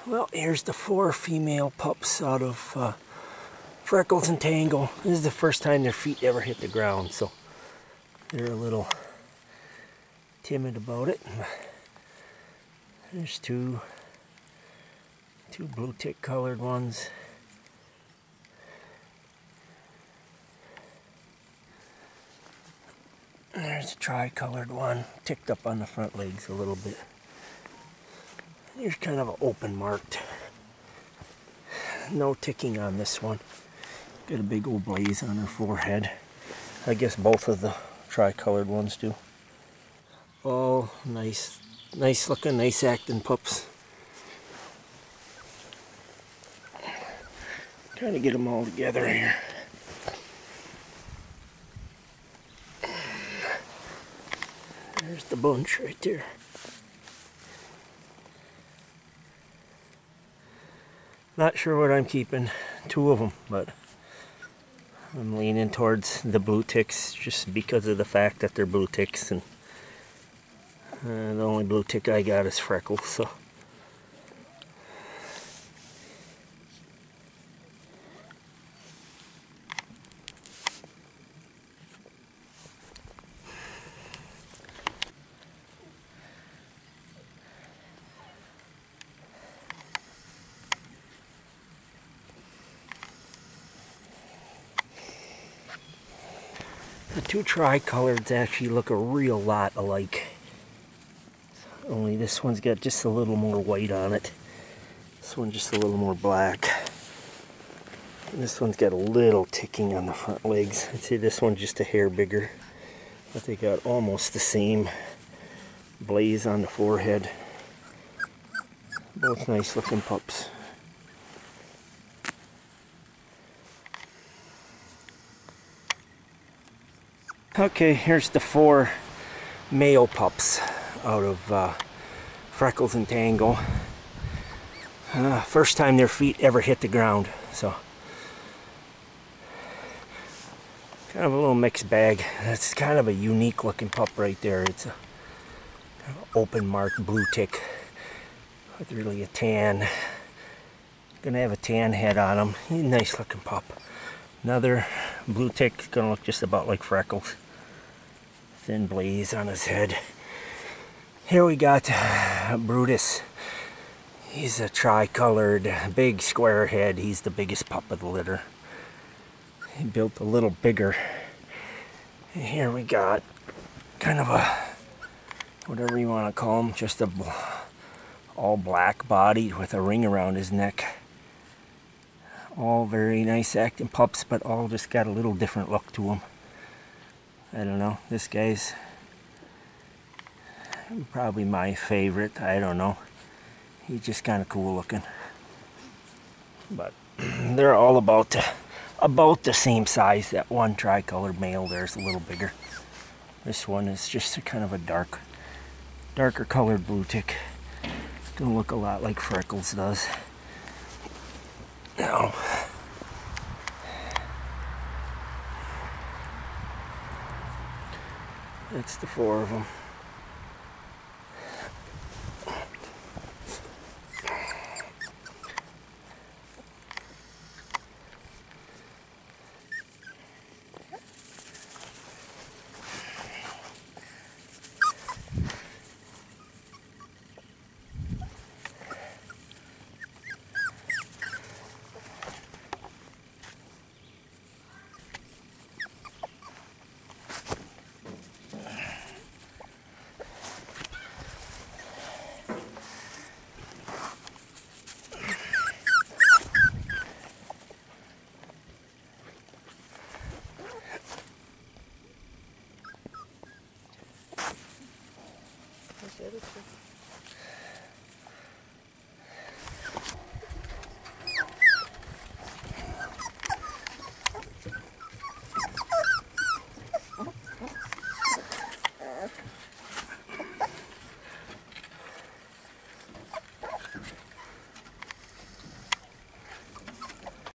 Well, here's the 4 female pups out of Freckles and Tango. This is the first time their feet ever hit the ground, so they're a little timid about it. There's two blue tick colored ones. There's a tri-colored one, ticked up on the front legs a little bit. Here's kind of an open marked. No ticking on this one. Got a big old blaze on her forehead. I guess both of the tri-colored ones do. All nice looking, nice acting pups. Trying to get them all together here. There's the bunch right there. Not sure what I'm keeping. 2 of them, but I'm leaning towards the blue ticks just because of the fact that they're blue ticks, and the only blue tick I got is Freckles, so. The 2 tri-coloreds actually look a real lot alike. Only this one's got just a little more white on it. This one's just a little more black. And this one's got a little ticking on the front legs. I'd say this one's just a hair bigger. But they got almost the same blaze on the forehead. Both nice looking pups. Okay, here's the 4 male pups out of Freckles and Tango. First time their feet ever hit the ground, so kind of a little mixed bag. That's kind of a unique looking pup right there. It's a kind of open marked blue tick with really a tan. Gonna have a tan head on him. He's a nice looking pup. Another blue tick, gonna look just about like Freckles. Thin blaze on his head. Here we got Brutus. He's a tri-colored, big square head. He's the biggest pup of the litter. He built a little bigger. And here we got kind of a, whatever you want to call him, just a all black body with a ring around his neck. All very nice acting pups, but all just got a little different look to them. I don't know, this guy's probably my favorite. I don't know. He's just kind of cool looking. But they're all about the same size. That one tri-colored male there's a little bigger. This one is just a kind of a darker colored blue tick. Gonna look a lot like Freckles does. Now, that's the 4 of them. That's it.